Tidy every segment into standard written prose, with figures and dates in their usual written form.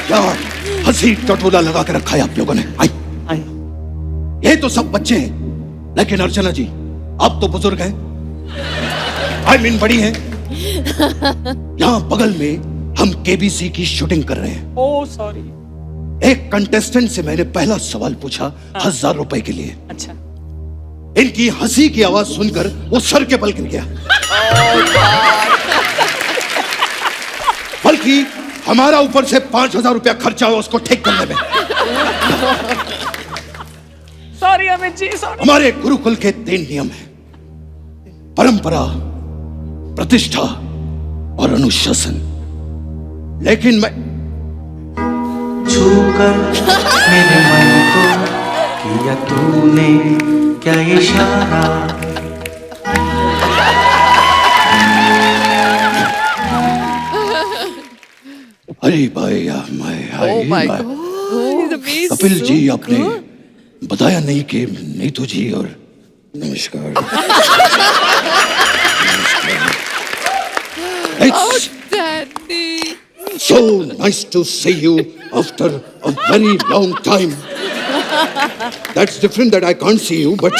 क्या हंसी टटोला लगा के रखा है आप लोगों ने। ये तो सब बच्चे हैं, लेकिन अर्चना जी आप तो बुजुर्ग हैं, आई मीन बड़ी हैं। यहाँ बगल में हम केबीसी की शूटिंग कर रहे हैं। Oh sorry. एक कंटेस्टेंट से मैंने पहला सवाल पूछा 1000 रुपए के लिए। अच्छा। इनकी हंसी की आवाज सुनकर वो सर के बल गिर गया। बल्कि हमारा ऊपर से 5000 रुपया खर्चा हुआ उसको ठीक करने में। Sorry Amit ji, sorry. हमारे गुरुकुल के 3 नियम हैं, परंपरा, प्रतिष्ठा और अनुशासन। लेकिन मैं छूकर मेरे मन को किया तूने क्या इशारा। अरे भाई कपिल जी आपने बताया नहीं कि नीतू जी और नमस्कार। It's so nice to see you after a very long time. That's different that I can't see you, but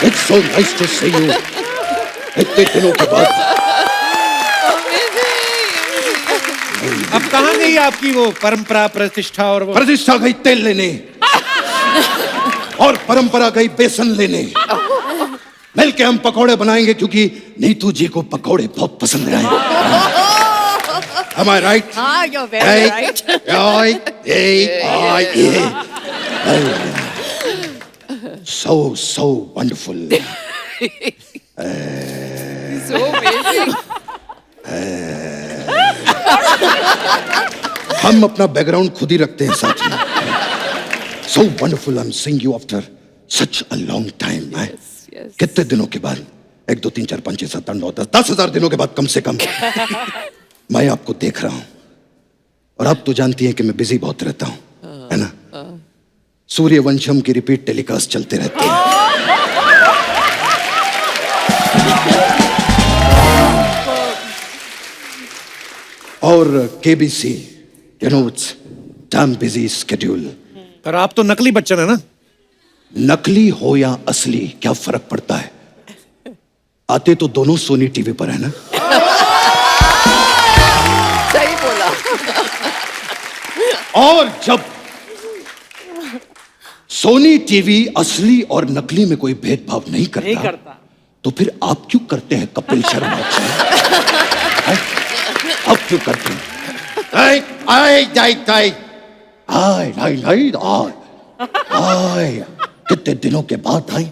it's so nice to see you. इतने दिनों के बाद। अब कहाँ गई आपकी वो परंपरा, प्रतिष्ठा और वो? प्रतिष्ठा गई तेल लेने और परंपरा गई बेसन लेने। मिलके हम पकौड़े बनाएंगे क्योंकि नीतू जी को पकौड़े बहुत पसंद आए। Am I right? You're very right. So wonderful. So amazing. हम अपना बैकग्राउंड खुद ही रखते हैं साथ में। So wonderful, I'm seeing you after such a long time. Yes. कितने दिनों के बाद? 1 2 3 4 5 6 7 8 9 10 10,000 दिनों के बाद कम से कम मैं आपको देख रहा हूं। और आप तो जानती हैं कि मैं बिजी बहुत रहता हूं, है ना? सूर्यवंशम की रिपीट टेलीकास्ट चलते रहते हैं। और KBC, you know, it's damn busy schedule. पर आप तो नकली बच्चन है ना? नकली हो या असली क्या फर्क पड़ता है? आते तो दोनों सोनी टीवी पर है ना? सही बोला। और जब सोनी टीवी असली और नकली में कोई भेदभाव नहीं करता, तो फिर आप क्यों करते हैं कपिल शर्मा? अब क्यों करते हैं? कितने दिनों के बाद आई।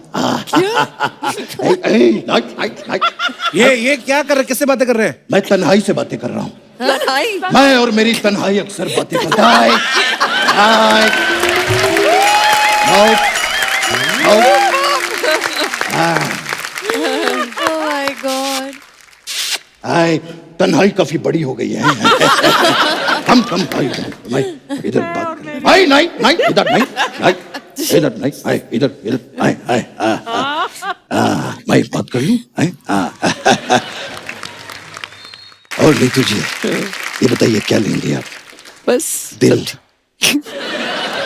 ये क्या कर रहे, किससे बातें कर रहे हैं? मैं तन्हाई से बातें कर रहा हूँ। तन्हाई? मैं और मेरी तन्हाई अक्सर बातें करता है। Oh my God. तन्हाई काफी बड़ी हो गई है। हम भाई इधर बात कर। नहीं इधर नहीं इधर मैं बात कर लूं? और नीतू जी ये बताइए क्या लेंगे आप? बस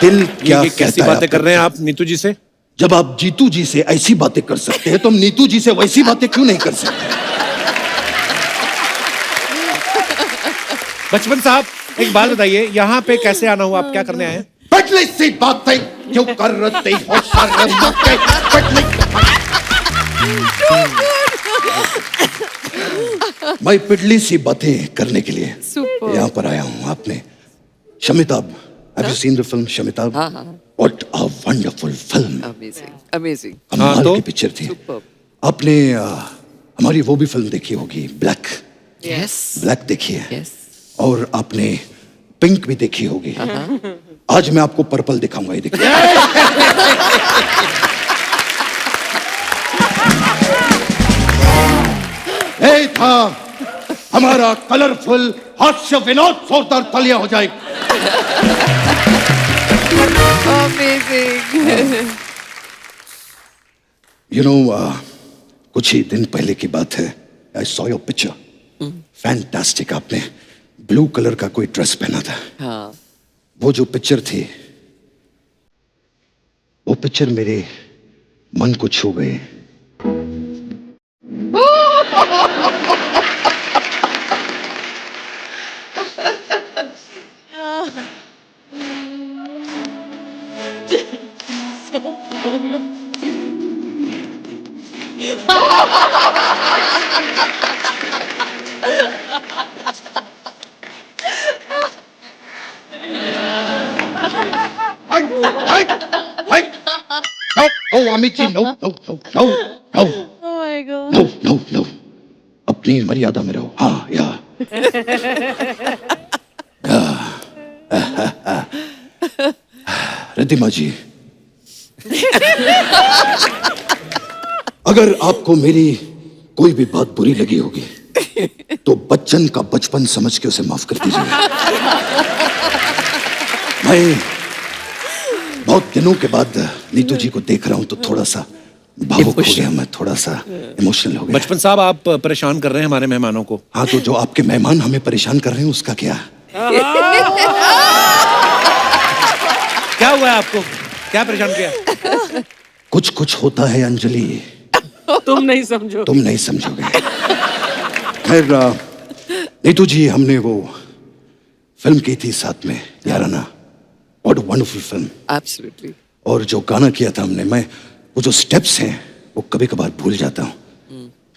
दिल क्या कैसी बातें कर रहे हैं आप नीतू जी से? जब आप जीतू जी से ऐसी बातें कर सकते हैं तो हम नीतू जी से वैसी बातें क्यों नहीं कर सकते? बचपन साहब एक बात बताइए, यहाँ पे कैसे आना हुआ? आप क्या करने आए हैं? पटली सी बातें क्यों कर रहे हो मैं पिटली सी बातें करने के लिए यहाँ पर आया हूँ। आपने शमिताब, have you seen the film शमिताब? What a wonderful film. Amazing. कमाल की पिक्चर थी। आपने हमारी वो भी फिल्म देखी होगी, ब्लैक। ब्लैक देखी है। और आपने पिंक भी देखी होगी। आज मैं आपको पर्पल दिखाऊंगा, ये देखिए। ये था हमारा कलरफुल हास्य विनोद, जोरदार तालियां हो जाएगी। Amazing. You know, कुछ ही दिन पहले की बात है। I saw your picture fantastic. आपने ब्लू कलर का कोई ड्रेस पहना था। हाँ वो जो पिक्चर थी, वो पिक्चर मेरे मन को छू गए। No, Amit ji, no, no, no, no, no, oh my god no, no, no. अपनी मर्यादा में रहो। हाँ, या रिद्धिमा जी, अगर आपको मेरी कोई भी बात बुरी लगी होगी तो बच्चन का बचपन समझ के उसे माफ कर दीजिए। मैं बहुत दिनों के बाद नीतू जी को देख रहा हूं तो थोड़ा सा भावुक हो गया, मैं थोड़ा सा इमोशनल हो गया। बचपन साहब, आप परेशान कर रहे हैं हमारे मेहमानों को। हाँ, तो जो आपके मेहमान हमें परेशान कर रहे हैं उसका क्या? क्या हुआ है आपको? क्या परेशान किया? कुछ कुछ होता है अंजलि, तुम नहीं समझो। तुम नहीं समझोगे। खैर नीतू जी, हमने वो फिल्म की थी साथ में, Yaarana. What a wonderful film. absolutely और जो गाना किया था हमने, मैं वो जो स्टेप्स हैं वो कभी कभार भूल जाता हूँ।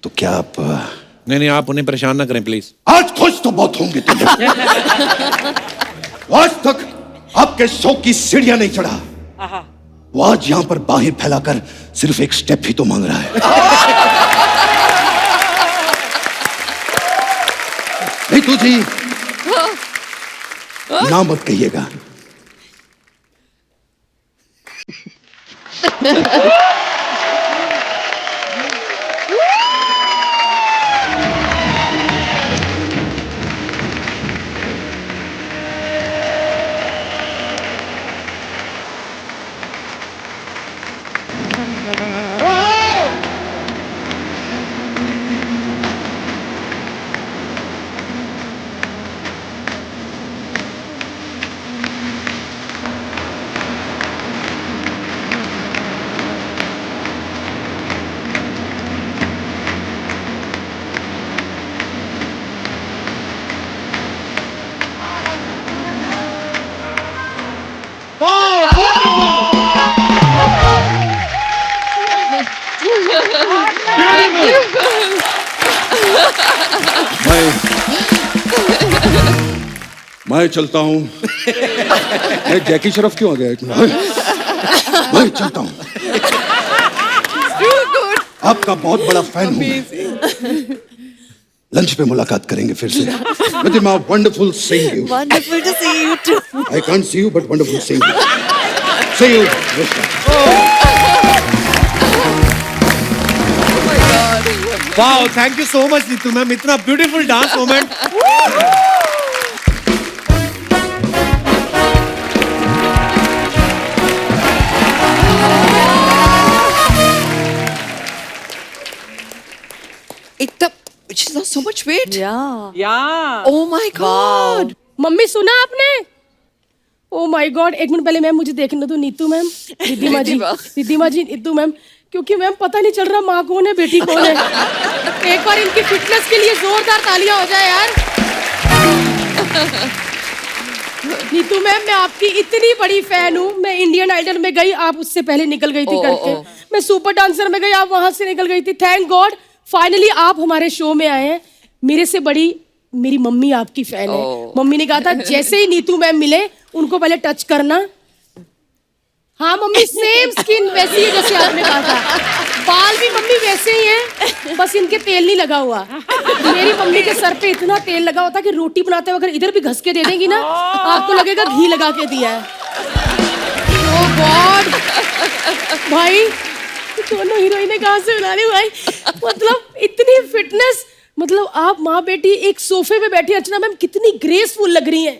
तो क्या आप नहीं, आप उन्हें परेशान ना करें प्लीज। आज खुश तो बहुत होंगे तुम लोग। आज तक आपके शो की सीढ़ियां नहीं चढ़ा, वो आज यहां पर बाहें फैलाकर सिर्फ एक स्टेप ही तो मांग रहा है। नीतू जी, ना मत कहिएगा। मैं चलता हूं। जैकी श्रॉफ क्यों आ गया इतना? मैं चलता हूं। आपका बहुत बड़ा फैन हूं। लंच पे मुलाकात करेंगे फिर से। Riddhima, wonderful seeing you. wonderful to see you too I can't see you, but wonderful seeing you. See you. Wow, thank you so much Neetu ma'am, इतना ब्यूटीफुल डांस मोमेंट। इतना she's lost so much weight Yeah. या oh my god mummy सुना आपने? Oh my God, एक minute पहले ma'am मुझे देखने दो। नीतू मैम, रिद्धिमा जी, रिद्धिमा जी, नीतू मैम, क्योंकि मैम पता नहीं चल रहा माँ कौन है बेटी कौन है। एक बार इनकी फिटनेस के लिए जोरदार तालियां हो जाए यार। नीतू मैम, मैं आपकी इतनी बड़ी फैन हूँ। मैं इंडियन आइडल में गई, आप उससे पहले निकल गई थी करके। मैं सुपर डांसर में गई, आप वहां से निकल गई थी। थैंक गॉड फाइनली आप हमारे शो में आए हैं। मेरे से बड़ी मेरी मम्मी आपकी फैन है। मम्मी ने कहा था जैसे ही नीतू मैम मिले उनको पहले टच करना। हाँ मम्मी, सेम स्किन वैसी है जैसे आपने कहा था। बाल भी मम्मी वैसे ही हैं, बस इनके तेल नहीं लगा हुआ। मेरी मम्मी के सर पे इतना तेल लगा होता कि रोटी बनाते हुए अगर इधर भी घस के दे देंगी ना, आपको लगेगा घी लगा के दिया है। ओह गॉड भाई, दोनों हीरोइनें कहाँ से बना रही भाई। मतलब इतनी फिटनेस, मतलब आप माँ बेटी एक सोफे पे बैठी। अर्चना मैम कितनी ग्रेसफुल लग रही हैं।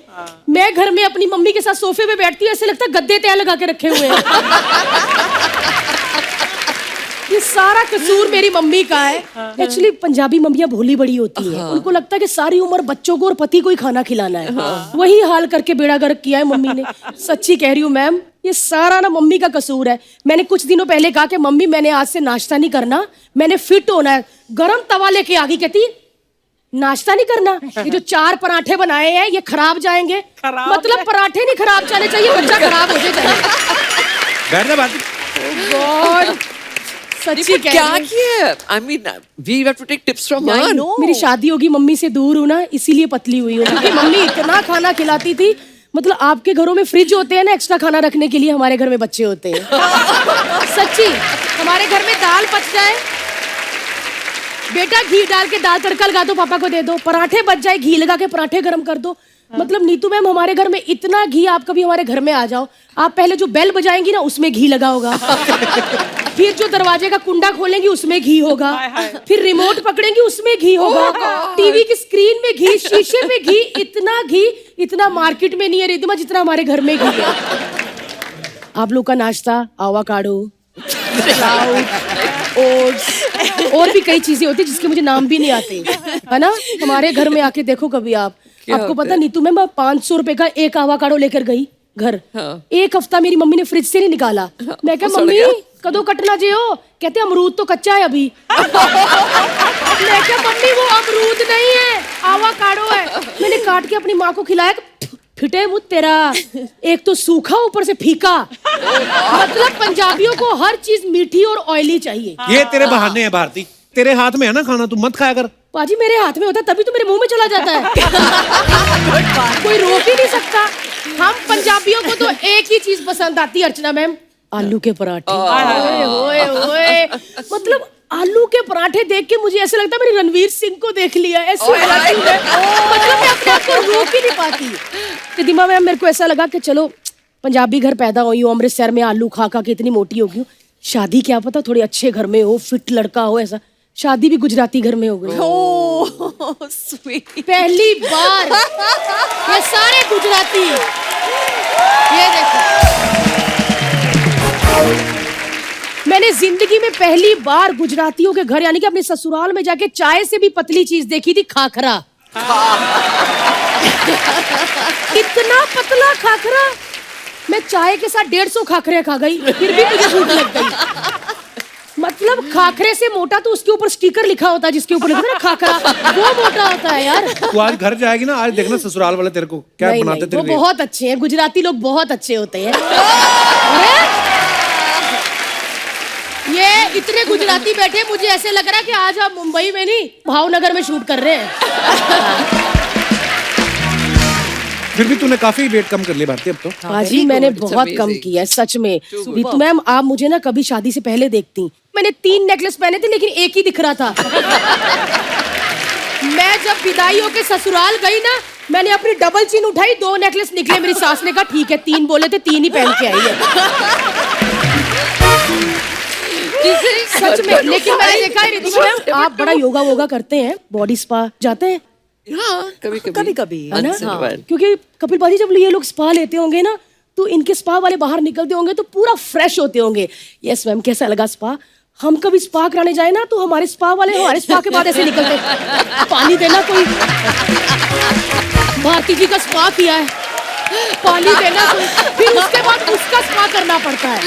मैं घर में अपनी मम्मी के साथ सोफे पे बैठती हूँ, ऐसे लगता है गद्दे तय लगा के रखे हुए हैं। ये सारा कसूर मेरी मम्मी का है। एक्चुअली पंजाबी मम्मियाँ भोली बड़ी होती है, उनको लगता है कि सारी उम्र बच्चों को और पति को ही खाना खिलाना है। वही हाल करके बेड़ा गर्क किया है मम्मी ने। सच्ची कह रही हूँ मैम, ये सारा ना मम्मी का कसूर है। मैंने कुछ दिनों पहले कहा कि मम्मी मैंने आज से नाश्ता नहीं करना, मैंने फिट होना है। गरम तवा लेके आ गई, कहती नाश्ता नहीं करना, ये जो 4 पराठे बनाए हैं ये खराब जाएंगे। मतलब पराठे नहीं खराब जाने चाहिए, बच्चा खराब हो जाए। बैठ जा भारती। गॉड, सच्ची कह क्या रही हूँ। किया? I mean, we have to take tips from her. मेरी शादी होगी, मम्मी से दूर हूँ ना, इसीलिए पतली हुई हूँ। क्योंकि मम्मी इतना खाना खिलाती थी। मतलब आपके घरों में फ्रिज होते हैं ना एक्स्ट्रा खाना रखने के लिए, हमारे घर में बच्चे होते हैं। सच्ची, हमारे घर में दाल बच जाए, बेटा घी डाल के दाल तड़का लगा दो, पापा को दे दो। पराठे बच जाए, घी लगा के पराठे गरम कर दो। मतलब नीतू मैम, हमारे घर में इतना घी, आप कभी हमारे घर में आ जाओ, आप पहले जो बेल बजाएंगी ना उसमें घी लगा होगा, फिर जो दरवाजे का कुंडा खोलेंगी उसमें घी होगा, फिर रिमोट पकड़ेंगी उसमें घी होगा, टीवी की स्क्रीन में घी, शीशे पे घी। इतना घी, इतना मार्केट में नहीं है रिद्धिमा जितना हमारे घर में घी है। आप लोग का नाश्ता आवाकाडो, ओट्स और भी कई चीजें होती है जिसके मुझे नाम भी नहीं आते, है ना। हमारे घर में आके देखो कभी आप। आपको पता नीतू मैम, 500 रुपए का एक आवाकाडो लेकर गई घर। एक हफ्ता मेरी मम्मी ने फ्रिज से नहीं निकाला। मैं क्या मम्मी कदों कटना जे हो? कहते अमरूद तो कच्चा है अभी। मैं क्या मम्मी वो अमरूद नहीं है, आवाकाडो है। मैंने काट के अपनी माँ को खिलाया। फिटे मुझ तेरा, एक तो सूखा ऊपर से फीका। मतलब पंजाबियों को हर चीज मीठी और ऑयली चाहिए। ये तेरे बहाने हैं भारती, तेरे हाथ में है ना खाना, तू मत खाया कर। पाजी मेरे हाथ में होता तभी तो मेरे मुंह में चला जाता है। कोई रोक ही नहीं सकता। हम पंजाबियों को तो एक ही चीज पसंद आती है अर्चना मैम, आलू के पराठे। ओए ओए ओए, मतलब आलू के पराठे देख के मुझे ऐसा लगता है मैंने रणवीर सिंह को देख लिया। ऐसे मतलब मैं अपने आप को रोक ही नहीं पाती। रिद्धिमा मैम, मेरे को ऐसा लगा कि चलो पंजाबी घर पैदा हुई हूँ, अमृतसर में आलू खा खा के इतनी मोटी हो गई हूँ, शादी क्या पता थोड़े अच्छे घर में हो, फिट लड़का हो। ऐसा शादी भी गुजराती घर में हो गई। Oh, sweet. पहली बार ये सारे गुजराती, ये देखो मैंने जिंदगी में पहली बार गुजरातियों के घर यानी कि अपने ससुराल में जाके चाय से भी पतली चीज देखी थी, खाखरा। इतना पतला खाखरा, मैं चाय के साथ 150 खाखरे खा गई, फिर भी मुझे भूख लग गई। मतलब खाखरे से मोटा तो उसके ऊपर स्टिकर लिखा होता है जिसके ऊपर लिखा है ना खाखरा, वो मोटा होता है यार। तू आज घर जाएगी ना, आज देखना ससुराल वाले तेरे को क्या नहीं, बनाते नहीं, तेरे वो लिए। बहुत अच्छे हैं, गुजराती लोग बहुत अच्छे होते हैं। ये इतने गुजराती बैठे, मुझे ऐसे लग रहा है कि आज आप मुंबई में नहीं भावनगर में शूट कर रहे हैं। फिर भी तूने काफी वेट कम कर लिया भारती अब तो। पाजी मैंने बहुत कम किया है सच में। रीतू मैम, आप मुझे ना कभी शादी से पहले देखती, मैंने 3 नेकलेस पहने थे लेकिन एक ही दिख रहा था। मैं जब विदाई होके ससुराल गई ना, मैंने अपनी डबल चीन उठाई, 2 नेकलेस निकले। मेरी सास ने कहा ठीक है, 3 बोले थे, 3 ही पहन के आई है। सच में। लेकिन मैंने देखा है रिद्धि मैम, आप बड़ा योगा वोगा करते हैं, बॉडी स्पा जाते हैं? हाँ, कभी कभी है ना? क्योंकि कपिल पाजी जब ये लोग स्पा लेते होंगे ना, तो इनके स्पा वाले बाहर निकलते होंगे तो पूरा फ्रेश होते होंगे। यस मैम, कैसा लगा स्पा? हम कभी स्पा कराने जाए ना तो हमारे स्पा वाले हमारे स्पा के बाद ऐसे निकलते, पानी देना कोई, भारती जी का स्पा किया है, पानी देना कोई, फिर उसके बाद उसका स्पा करना पड़ता है।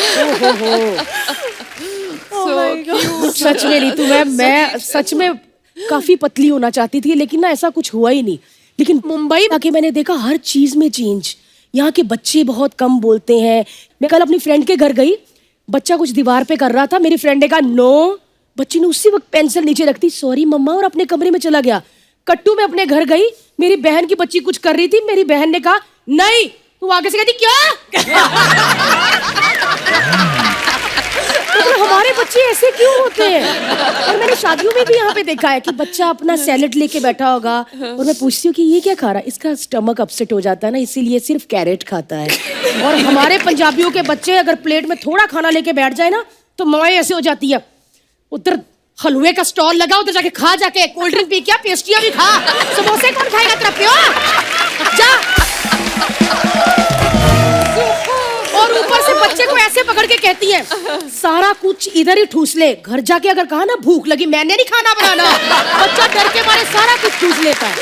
सच में रीतू मैम, मैं सच में काफी पतली होना चाहती थी, लेकिन ना ऐसा कुछ हुआ ही नहीं। लेकिन मुंबई आके मैंने देखा हर चीज में चेंज। यहाँ के बच्चे बहुत कम बोलते हैं। मैं कल अपनी फ्रेंड के घर गई, बच्चा कुछ दीवार पे कर रहा था, मेरी फ्रेंड ने कहा नो, बच्ची ने उसी वक्त पेंसिल नीचे रख दी, सॉरी मम्मा, और अपने कमरे में चला गया। कट्टू में अपने घर गई, मेरी बहन की बच्ची कुछ कर रही थी, मेरी बहन ने कहा नहीं, तू आगे से कहती क्या? मतलब हमारे बच्चे ऐसे क्यों होते हैं? और मैंने शादियों में भी यहाँ पे देखा है कि बच्चा अपना सैलेड लेके बैठा होगा और मैं पूछती हूँ कि ये क्या खा रहा है, इसका स्टमक अपसेट हो जाता है ना, इसीलिए सिर्फ कैरेट खाता है। और हमारे पंजाबियों के बच्चे अगर प्लेट में थोड़ा खाना लेके बैठ जाए ना तो माँ ऐसे हो जाती है, उधर हलवे का स्टॉल लगा, उधर जाके खा, जाके कोल्ड ड्रिंक पी, क्या पेस्ट्रियां भी खा, समोसे कौन खाएगा तेरा प्यो, जा। और ऊपर से बच्चे को ऐसे पकड़ के कहती है सारा कुछ इधर ही ठूस ले, घर जाके अगर कहा ना भूख लगी मैंने नहीं खाना बनाना, बच्चा डर के मारे सारा कुछ ठूस लेता है।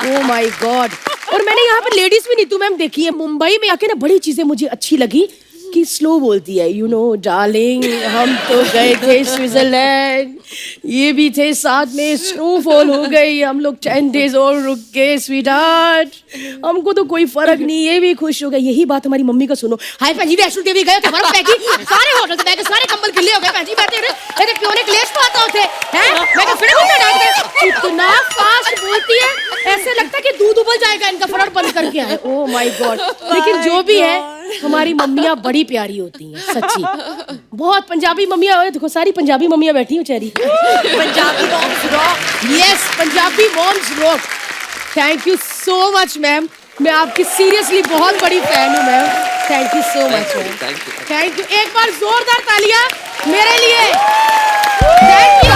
Oh my God. और मैंने यहाँ पे लेडीज भी नीतू मैम देखी है, मुंबई में आके ना बड़ी चीजें मुझे अच्छी लगी कि स्लो बोलती है, यू नो डार्लिंग हम तो गए थे स्विट्जरलैंड, ये भी थे साथ में, स्नोफॉल हो गई, हम लोग 10 डेज और रुक गए स्वीटहार्ट, हमको तो कोई फर्क नहीं, ये भी खुश हो गए। यही बात हमारी मम्मी का सुनो, हाय भैन जी वैष्णो देवी गए थे, हमारा पैकी सारे होटल से सारे कंबल गिले हो गए, भैन जी बैठे रहे लेकिन क्यों ने क्लेश तो आता होते हैं, मैं तो फिर घूमने डाल गए। इतना फास्ट बोलती है ऐसे लगता है कि दूध उबल जाएगा इनका, फटाफट बंद करके आए। Oh my God. लेकिन जो भी है हमारी मम्मियाँ बड़ी प्यारी होती हैं सच्ची, बहुत। पंजाबी मम्मियाँ देखो, सारी पंजाबी मम्मियाँ बैठी हैं बेचारी। Punjabi moms rock. Yes, Punjabi moms rock. Thank you so much ma'am, मैं आपकी सीरियसली बहुत बड़ी फैन हूँ ma'am. Thank you so much ma'am, thank you. एक बार जोरदार तालियां मेरे लिए। Thank you.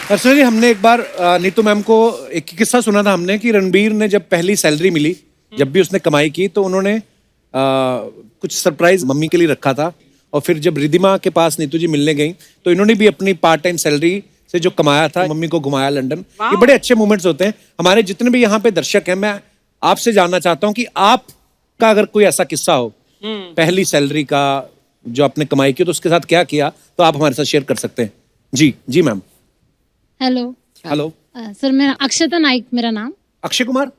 पर्सनली हमने एक बार नीतू मैम को एक किस्सा सुना था हमने कि रणबीर ने जब पहली सैलरी मिली, जब भी उसने कमाई की तो उन्होंने कुछ सरप्राइज मम्मी के लिए रखा था। और फिर जब रिधिमा के पास नीतू जी मिलने गई तो इन्होंने भी अपनी पार्ट टाइम सैलरी से जो कमाया था मम्मी को घुमाया लंदन। ये बड़े अच्छे मोमेंट्स होते हैं। हमारे जितने भी यहाँ पे दर्शक हैं, मैं आपसे जानना चाहता हूँ कि आपका अगर कोई ऐसा किस्सा हो पहली सैलरी का जो आपने कमाई की तो उसके साथ क्या किया, तो आप हमारे साथ शेयर कर सकते हैं। जी जी मैम। हेलो हेलो सर, मेरा अक्षता नाइक मेरा नाम। अक्षय कुमार।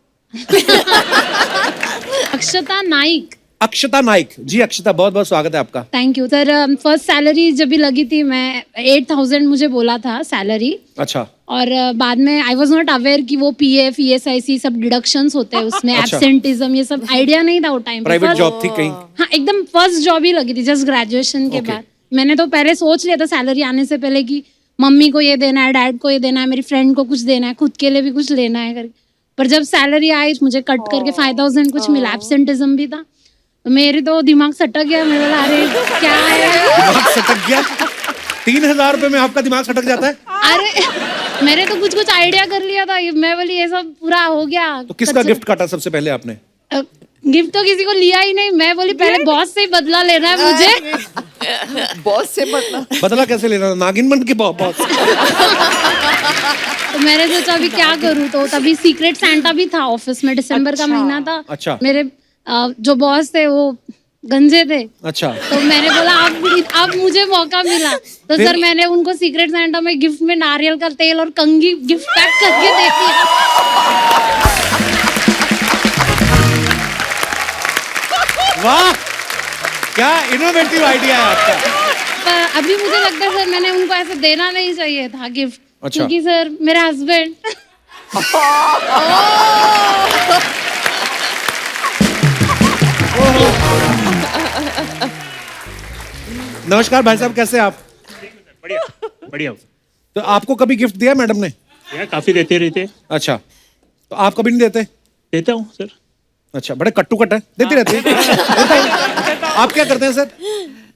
अक्षता नाइक। अक्षता नाइक जी। अक्षता, बहुत बहुत स्वागत है आपका। Thank you sir. First salary जब भी लगी थी मैं 8,000 मुझे बोला था सैलरी। अच्छा। और बाद में आई वॉज नॉट अवेयर कि वो PF ESIC सब डिडक्शंस होते हैं उसमें, अच्छा। एब्सेंटिज्म ये सब आइडिया नहीं था वो टाइम पे। प्राइवेट जॉब थी कहीं? हाँ, एकदम फर्स्ट जॉब ही लगी थी जस्ट ग्रेजुएशन के बाद। मैंने तो पहले सोच लिया था सैलरी आने से पहले कि मम्मी को ये देना है, डैड को ये देना है, मेरी फ्रेंड को कुछ देना है, खुद के लिए भी कुछ लेना है करके। पर जब सैलरी आई मुझे कट करके 5,000 कुछ मिला, एब्सेंटिज्म भी था, तो मेरे तो दिमाग सटक गया। मैं बोला अरे क्या है, दिमाग सटक गया। 3,000 रुपए में आपका दिमाग सटक जाता है? अरे मैंने तो कुछ आइडिया कर लिया था, मैं बोली ये सब पूरा हो गया। तो किसका गिफ्ट काटा सबसे पहले आपने? गिफ्ट तो किसी को लिया ही नहीं। मैं बोली पहले बॉस से ही बदला लेना है मुझे। बॉस से बदला कैसे लेना? नागिन बन के बॉस। तो मैंने सोचा अभी क्या करूँ, तो तभी सीक्रेट सैंटा भी था ऑफिस में, दिसंबर का महीना था। अच्छा। मेरे जो बॉस थे वो गंजे थे। अच्छा। तो मैंने बोला अब मुझे मौका मिला, तो सर मैंने उनको सीक्रेट सैंटा में गिफ्ट में नारियल का तेल और कंघी गिफ्ट पैक करके दे दिया। वाह, क्या इनोवेटिव आइडिया है आपका। पर अभी मुझे लगता है सर मैंने उनको ऐसे देना नहीं चाहिए था गिफ्ट। अच्छा। क्योंकि सर मेरा हस्बैंड नमस्कार भाई साहब, कैसे हैं आप? बढ़िया बढ़िया। तो आपको कभी गिफ्ट दिया मैडम ने? यार काफी देते रहते। अच्छा, तो आप कभी नहीं देते? देता हूँ सर। अच्छा, बड़े कट्टू कट है, देते रहते हैं। आप क्या करते हैं सर?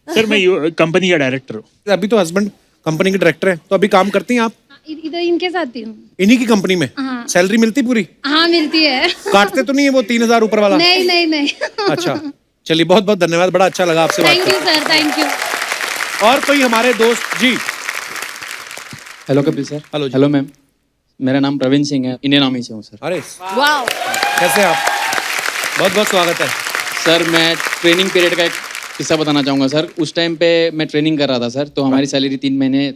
सर मैं कंपनी का डायरेक्टर हूँ। अभी तो हस्बैंड कंपनी के डायरेक्टर हैं, तो अभी काम करती हैं आप? इधर इनके साथ ही हूँ। इन्हीं की कंपनी में? हाँ। सैलरी मिलती पूरी? हाँ मिलती है। काटते तो नहीं है वो 3,000 ऊपर वाला? नहीं नहीं नहीं। अच्छा, चलिए बहुत बहुत धन्यवाद, बड़ा अच्छा लगा आपसे बात thank you sir, thank you. करके। और कोई हमारे दोस्त जी? Hello Kapil sir. हेलो जी। हेलो मैम, मेरा नाम प्रवीण सिंह है, इंडियन आर्मी से हूँ सर। अरे वाओ। कैसे हैं आप? बहुत बहुत स्वागत है सर। मैं ट्रेनिंग पीरियड का एक किस्सा बताना चाहूँगा सर। उस टाइम पे मैं ट्रेनिंग कर रहा था सर, तो हमारी सैलरी 3 महीने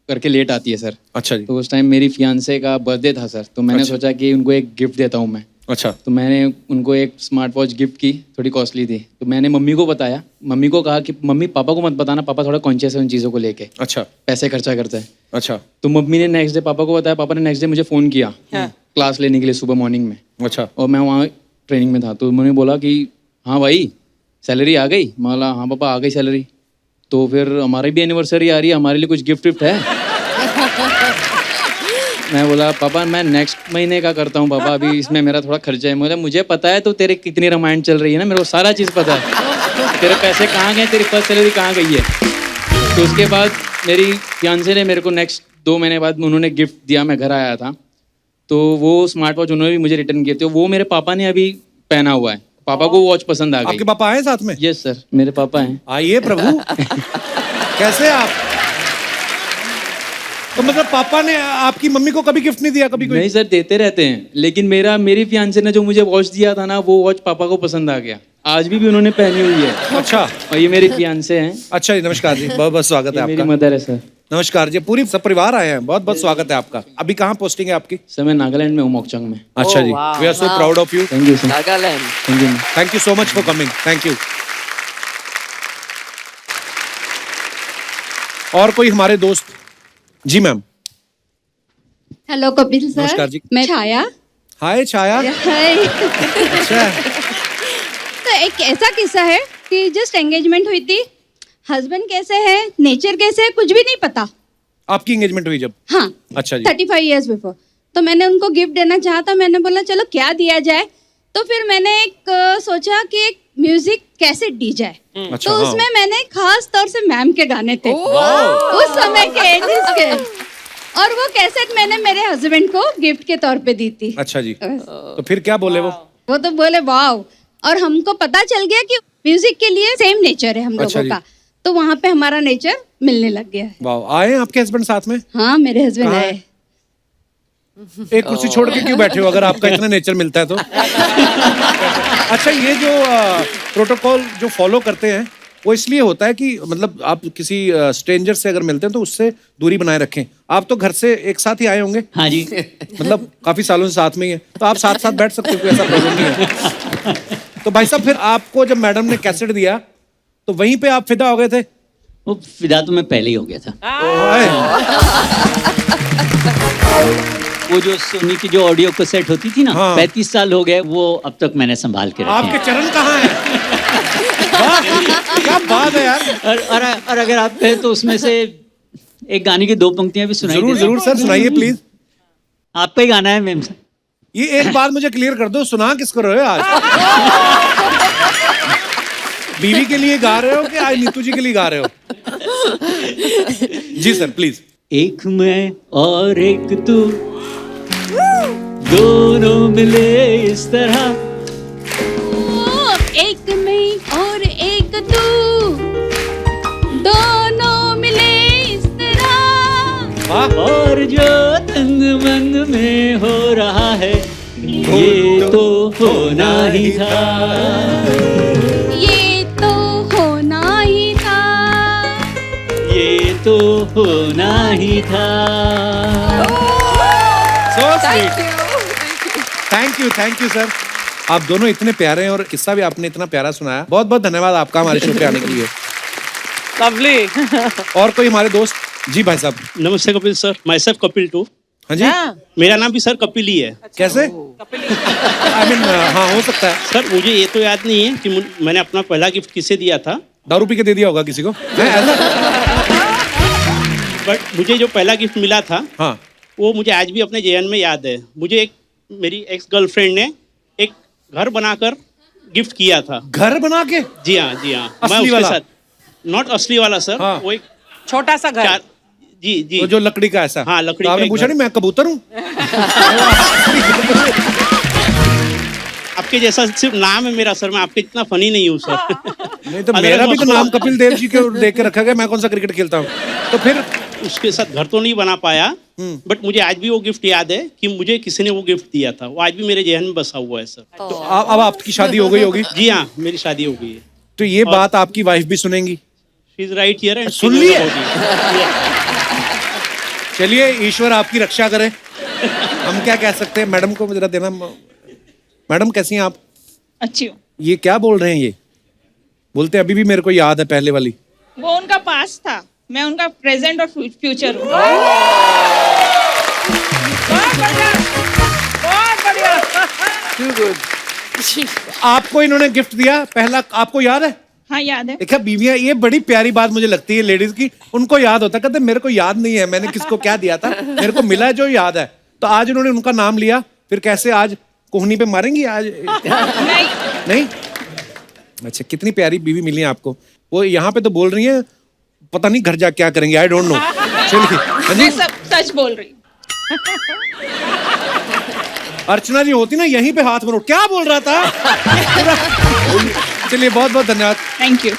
करके लेट आती है सर। अच्छा जी। तो उस टाइम मेरी फियांसे का बर्थडे था सर, तो मैंने अच्छा। सोचा कि उनको एक गिफ्ट देता हूँ मैं। अच्छा। तो मैंने उनको एक स्मार्ट वॉच गिफ्ट की, थोड़ी कॉस्टली थी। तो मैंने मम्मी को बताया, मम्मी को कहा कि मम्मी पापा को मत बताना, पापा थोड़ा कॉन्शियस है उन चीज़ों को लेके, अच्छा। पैसे खर्चा करते हैं। अच्छा। तो मम्मी ने नेक्स्ट डे पापा को बताया, पापा ने नेक्स्ट डे मुझे फ़ोन किया क्लास लेने के लिए सुबह मॉर्निंग में। अच्छा। और मैं वहाँ ट्रेनिंग में था, तो उन्होंने बोला कि हाँ भाई सैलरी आ गई। मैं बोला हाँ पापा आ गई सैलरी। तो फिर हमारी भी एनिवर्सरी आ रही है, हमारे लिए कुछ गिफ्ट विफ्ट है? मैं बोला पापा मैं नेक्स्ट महीने का करता हूँ पापा, अभी इसमें मेरा थोड़ा खर्चा है। मुझे पता है तो तेरे कितनी रामायण चल रही है ना, मेरे को सारा चीज़ पता है, तेरे पैसे कहाँ गए, तेरी फर्स्ट सैलरी कहाँ गई है। तो उसके बाद मेरी फियांसे ने मेरे को नेक्स्ट 2 महीने बाद उन्होंने गिफ्ट दिया। मैं घर आया था तो वो स्मार्ट वॉच उन्होंने भी मुझे रिटर्न किए थे, वो मेरे पापा ने अभी पहना हुआ है, पापा को वॉच पसंद आ गई। आपके पापा आए साथ में? यस सर, मेरे पापा हैं। आइए प्रभु। कैसे आप? तो मतलब पापा ने आपकी मम्मी को कभी गिफ्ट नहीं दिया कभी कोई? नहीं सर, देते रहते हैं, लेकिन मेरी फियांसे ने जो मुझे वॉच दिया था ना, वो वॉच पापा को पसंद आ गया, आज भी उन्होंने पहनी हुई है। अच्छा। और ये मेरे फियांसे हैं। अच्छा जी, नमस्कार जी, बहुत बहुत स्वागत है मेरी आपका। मदर है सर। नमस्कार जी, पूरी सब परिवार आए हैं, बहुत बहुत स्वागत है आपका। अभी कहाँ पोस्टिंग है आपकी? सर मैं नागालैंड में हूँ, मोकचंग में। अच्छा जी, we are so proud of you. Thank you sir. Nagaland. Thank you. Thank you so much for coming, thank you. और कोई हमारे दोस्त? जी मैम। Hello Kapil sir. नमस्कार जी। मैं छाया। हाय छाया। हाय। अच्छा। तो एक ऐसा किस्सा है कि जस्ट एंगेजमेंट हुई थी, हस्बैंड कैसे है, नेचर कैसे है, कुछ भी नहीं पता। आपकी एंगेजमेंट हुई जब? हाँ। अच्छा जी। 35 ईयर्स बिफोर। तो मैंने उनको गिफ्ट देना चाहा, तो मैंने बोला चलो क्या दिया जाए, तो फिर मैंने एक सोचा कि एक म्यूजिक कैसेट दी जाए। अच्छा, तो हाँ। उसमें मैंने खास तौर से मैम के गाने थे उस समय के, एजिस के, और वो कैसेट मैंने मेरे हस्बैंड को गिफ्ट के तौर पे दी थी। अच्छा जी। तो फिर क्या बोले वो? वो तो बोले वाव, और हमको पता चल गया कि म्यूजिक के लिए सेम नेचर है हम अच्छा लोगों जी। का, तो वहाँ पे हमारा नेचर मिलने लग गया है। वाह, आए हैं आपके हस्बैंड साथ में? हाँ, मेरे हस्बैंड कहाँ आए। एक कुर्सी छोड़ के क्यों बैठे हो अगर आपका इतना नेचर मिलता है तो? अच्छा, ये जो प्रोटोकॉल जो फॉलो करते हैं वो इसलिए होता है कि मतलब आप किसी स्ट्रेंजर से अगर मिलते हैं तो उससे दूरी बनाए रखें। आप तो घर से एक साथ ही आए होंगे? हाँ जी। मतलब काफी सालों से साथ में ही है, तो आप साथ साथ बैठ सकते हो, कोई ऐसा प्रॉब्लम नहीं है। तो भाई साहब, फिर आपको जब मैडम ने कैसेट दिया तो वहीं पे आप फिदा हो गए थे? वो फिदा तो मैं पहले ही हो गया था। वो जो सोनी की जो ऑडियो कैसेट होती थी ना, हाँ। 35 साल हो गए, वो अब तक मैंने संभाल के रखे आपके हैं। चरण कहाँ हैं? वाह, क्या बात है यार। और अगर आप कहें तो उसमें से एक गाने की 2 पंक्तियां भी सुनाई जरूर दे रही जरूर सर, सुनाइए प्लीज। आपका ही गाना है मैम। ये एक बात मुझे क्लियर कर दो, सुना किसको रहे हो आज? बीवी के लिए गा रहे हो कि आज नीतू जी के लिए गा रहे हो? जी सर प्लीज। एक मैं और एक तू, दोनों मिले इस तरह, एक मैं और एक तू, दोनों मिले इस तरह, और जो तंग मंग में हो रहा है, ये तो होना ही था, ये तो होना ही था, ये तो होना ही था। So sweet. Thank you sir. आप दोनों इतने प्यारे हैं और किस्सा भी आपने इतना प्यारा सुनाया। बहुत बहुत धन्यवाद आपका हमारे शो पे आने के लिए। लवली। और कोई हमारे दोस्त? जी भाई साहब। नमस्ते Kapil sir, myself Kapil too. हाँ जी। मेरा नाम भी सर कपिल ही है। कैसे? आई मीन हाँ, हो सकता है। सर मुझे ये तो याद नहीं है कि मैंने अपना पहला गिफ्ट किसे दिया था। दारू पी के दे दिया होगा किसी को? बट मुझे जो पहला गिफ्ट मिला था, हाँ, वो मुझे आज भी अपने जेहन में याद है। मुझे एक मेरी एक्स गर्लफ्रेंड ने एक घर बनाकर गिफ्ट किया था। घर बना के? जी हाँ जी हाँ। मैं असली उसके वाला? साथ, नॉट असली वाला सर, हाँ। वो एक छोटा सा घर। जी जी तो जो लकड़ी का ऐसा? हाँ, लकड़ी तो का आपने एक पूछा घर। नहीं मैं कबूतर हूँ? आपके जैसा सिर्फ नाम है मेरा सर, मैं आपके इतना फनी नहीं हूँ सर। नहीं तो मेरा भी तो नाम कपिल देव जी के देख के रखा गया, मैं कौन सा क्रिकेट खेलता हूँ? तो फिर उसके साथ घर तो नहीं बना पाया, बट मुझे आज भी वो गिफ्ट याद है कि मुझे किसी ने वो गिफ्ट दिया था। वो आज भी मेरे जेहन में बसा हुआ है सर। तो अब आपकी शादी हो गई होगी? जी हाँ, मेरी शादी हो गई है। तो ये बात आपकी वाइफ भी सुनेंगी? She is right here and सुन ली है? चलिए, ईश्वर आपकी रक्षा करे। हम क्या कह सकते हैं? मैडम को जरा देना। मैडम कैसी हैं आप? अच्छी हूँ। ये क्या बोल रहे हैं? ये बोलते अभी भी मेरे को याद है पहले वाली। वो उनका पास्ट था, मैं उनका प्रेजेंट और फ्यूचर हूँ। आपको इन्होंने गिफ्ट दिया पहला, आपको याद है? हाँ याद है। देखा बीवियां, ये बड़ी प्यारी बात मुझे लगती है लेडीज की, उनको याद होता है। कहते मेरे को याद नहीं है मैंने किसको क्या दिया था, मेरे को मिला है जो याद है। तो आज उन्होंने उनका नाम लिया, फिर कैसे आज कोहनी पे मारेंगी आज? नहीं। अच्छा, कितनी प्यारी बीवी मिली है आपको। वो यहाँ पे तो बोल रही है पता नहीं घर जा क्या करेंगे, आई डोंट नो। चलिए, हाँ जी। मैं सब सच बोल रही हूँ। अर्चना जी होती ना यहीं पे हाथ मरोड़, क्या बोल रहा था? चलिए बहुत बहुत धन्यवाद। Thank you.